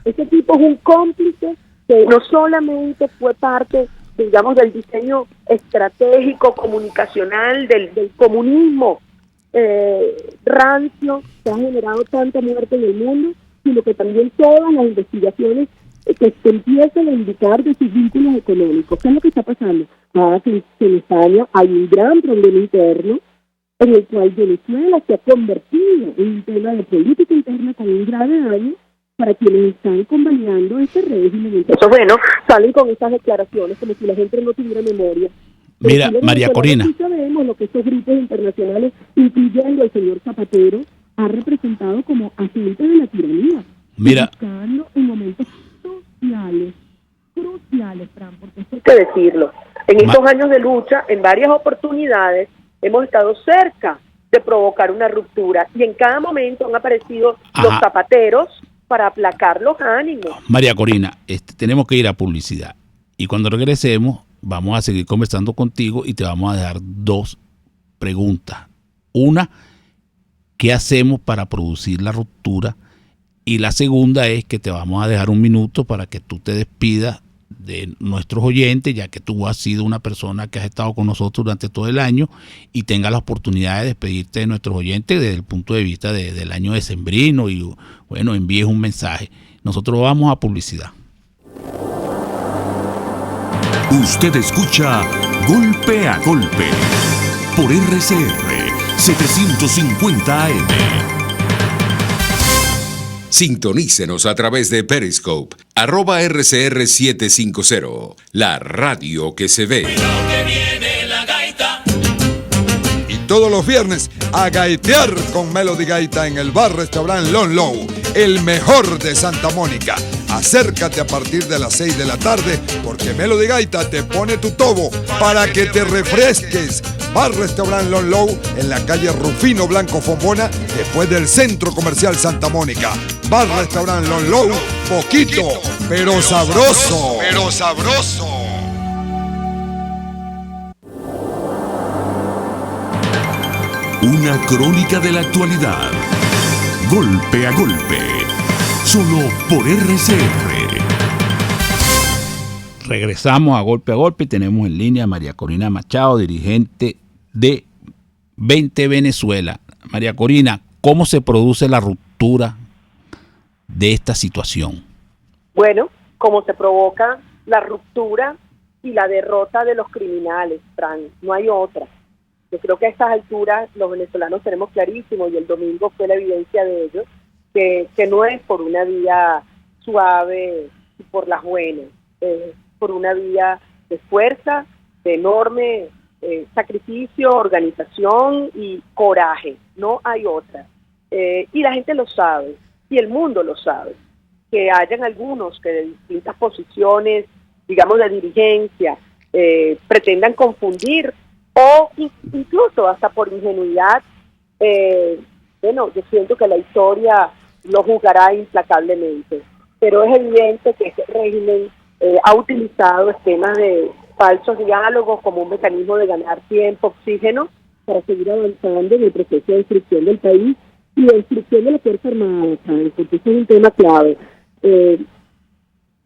Ese tipo es un cómplice que no solamente fue parte, digamos, del diseño estratégico, comunicacional, del comunismo rancio que ha generado tanta muerte en el mundo, sino que también todas las investigaciones que se empiezan a indicar de sus vínculos económicos. ¿Qué es lo que está pasando? Que en España hay un gran problema interno en el cual Venezuela se ha convertido en un tema de política interna con un grave daño para quienes están convalidando este régimen. Entonces, bueno, salen con estas declaraciones como si la gente no tuviera memoria. Mira, María Corina. Sí sabemos lo que estos grupos internacionales, incluyendo el señor Zapatero, ha representado como agente de la tiranía. Mira. Buscando en momentos cruciales, Fran, porque esto hay que decirlo. En estos años de lucha, en varias oportunidades, hemos estado cerca de provocar una ruptura, y en cada momento han aparecido los zapateros para aplacar los ánimos. María Corina, tenemos que ir a publicidad, y cuando regresemos vamos a seguir conversando contigo y te vamos a dejar dos preguntas. Una, ¿qué hacemos para producir la ruptura? Y la segunda es que te vamos a dejar un minuto para que tú te despidas de nuestros oyentes, ya que tú has sido una persona que has estado con nosotros durante todo el año y tengas la oportunidad de despedirte de nuestros oyentes desde el punto de vista del año decembrino y, bueno, envíes un mensaje. Nosotros vamos a publicidad. Usted escucha Golpe a Golpe por RCR 750 AM. Sintonícenos a través de Periscope, @RCR750, la radio que se ve. Y todos los viernes a gaitear con Melody Gaita en el bar-restaurant Lon Low, el mejor de Santa Mónica. Acércate a partir de las 6 de la tarde porque Melody Gaita te pone tu tobo para que te refresques. Bar-restaurant Lon Low en la calle Rufino Blanco Fombona, después del Centro Comercial Santa Mónica. Bar-restaurant Lon Low, poquito, pero sabroso. Pero sabroso. Una crónica de la actualidad. Golpe a golpe. Solo por RCR. Regresamos a Golpe y tenemos en línea a María Corina Machado, dirigente de 20 Venezuela. María Corina, ¿cómo se produce la ruptura de esta situación? Bueno, cómo se provoca la ruptura y la derrota de los criminales, Fran, no hay otra. Yo creo que a estas alturas los venezolanos tenemos clarísimo, y el domingo fue la evidencia de ello, que no es por una vía suave y por las buenas, por una vía de fuerza, de enorme sacrificio, organización y coraje, no hay otra. Y la gente lo sabe, y el mundo lo sabe, que hayan algunos que de distintas posiciones, digamos, de dirigencia, pretendan confundir, o incluso hasta por ingenuidad, bueno, yo siento que la historia lo juzgará implacablemente, pero es evidente que este régimen ha utilizado esquemas de falsos diálogos como un mecanismo de ganar tiempo, oxígeno, para seguir avanzando en el proceso de destrucción del país y de destrucción de la Fuerza Armada, ¿sabes? Porque eso es un tema clave. En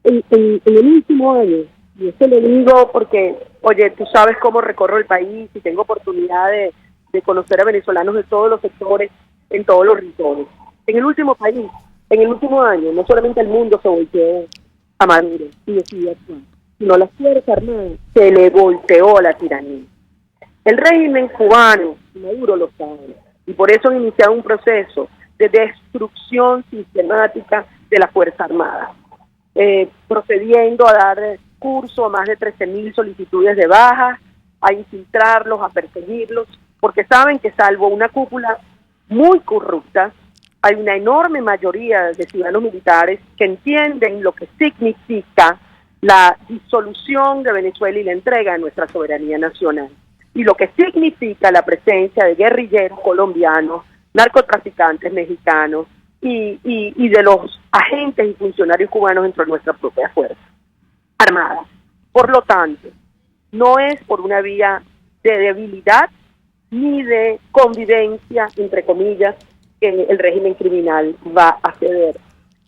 el último año, y esto lo digo porque, oye, tú sabes cómo recorro el país y tengo oportunidad de conocer a venezolanos de todos los sectores, en todos los rincones. En el último año, no solamente el mundo se volteó a Maduro y decidió actuar, sino la Fuerza Armada se le volteó a la tiranía. El régimen cubano, Maduro lo sabe, y por eso han iniciado un proceso de destrucción sistemática de la Fuerza Armada, procediendo a dar curso a más de 13.000 solicitudes de baja, a infiltrarlos, a perseguirlos, porque saben que salvo una cúpula muy corrupta, hay una enorme mayoría de ciudadanos militares que entienden lo que significa la disolución de Venezuela y la entrega de nuestra soberanía nacional, y lo que significa la presencia de guerrilleros colombianos, narcotraficantes mexicanos y de los agentes y funcionarios cubanos dentro de nuestra propia Fuerza Armada. Por lo tanto, no es por una vía de debilidad ni de convivencia, entre comillas, que el régimen criminal va a ceder.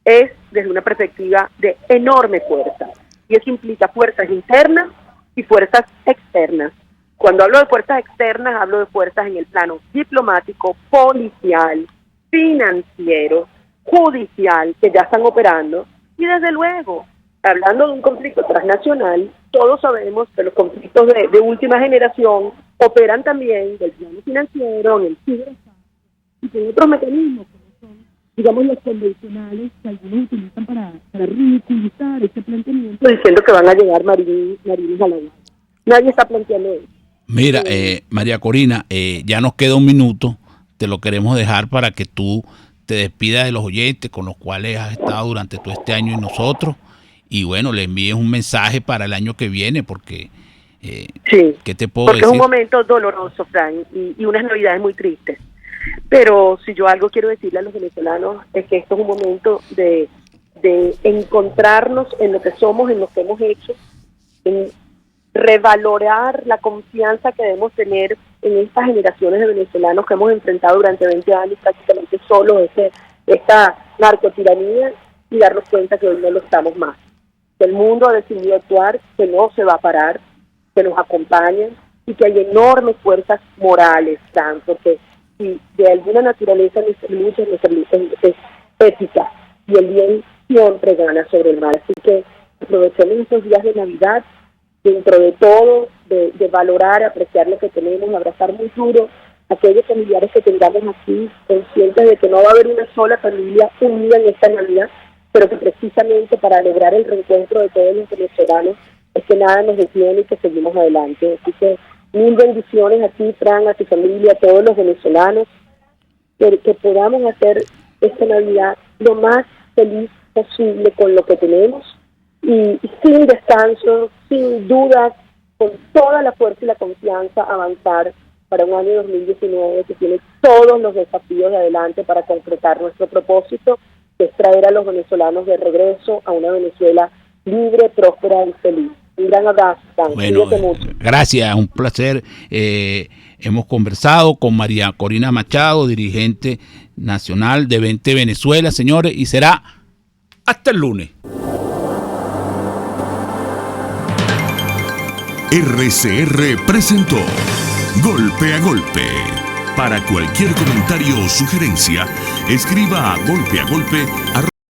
Es desde una perspectiva de enorme fuerza, y eso implica fuerzas internas y fuerzas externas. Cuando hablo de fuerzas externas, hablo de fuerzas en el plano diplomático, policial, financiero, judicial, que ya están operando, y desde luego, hablando de un conflicto transnacional, todos sabemos que los conflictos de última generación operan también del plano financiero, en el ciberespacio, y con otros mecanismos, como son, digamos, los convencionales que algunos utilizan para ridiculizar este planteamiento, diciendo que van a llegar marines a la guerra. Nadie está planteando eso. Mira, María Corina, ya nos queda un minuto, te lo queremos dejar para que tú te despidas de los oyentes con los cuales has estado durante todo este año y nosotros, y bueno, le envíes un mensaje para el año que viene, porque sí, ¿qué te puedo porque decir? Es un momento doloroso, Frank, y unas navidades muy tristes. Pero si yo algo quiero decirle a los venezolanos es que esto es un momento de encontrarnos en lo que somos, en lo que hemos hecho, en revalorar la confianza que debemos tener en estas generaciones de venezolanos que hemos enfrentado durante 20 años prácticamente solos esta narcotiranía, y darnos cuenta que hoy no lo estamos más. Que el mundo ha decidido actuar, que no se va a parar, que nos acompañan, y que hay enormes fuerzas morales, porque si de alguna naturaleza nuestra lucha es ética, y el bien siempre gana sobre el mal. Así que aprovechemos estos días de Navidad, dentro de todo, de valorar, apreciar lo que tenemos, abrazar muy duro a aquellos familiares que tengamos aquí, conscientes de que no va a haber una sola familia unida en esta Navidad, pero que precisamente para lograr el reencuentro de todos los venezolanos es que nada nos detiene y que seguimos adelante. Así que mil bendiciones a ti, Fran, a tu familia, a todos los venezolanos, que podamos hacer esta Navidad lo más feliz posible con lo que tenemos, y sin descanso, sin dudas, con toda la fuerza y la confianza, avanzar para un año 2019 que tiene todos los desafíos de adelante para concretar nuestro propósito, que es traer a los venezolanos de regreso a una Venezuela libre, próspera y feliz. Un gran abrazo. Bueno, gracias, un placer. Hemos conversado con María Corina Machado, dirigente nacional de 20 Venezuela, señores, y será hasta el lunes. RCR presentó Golpe a Golpe. Para cualquier comentario o sugerencia, escriba a golpeagolpe@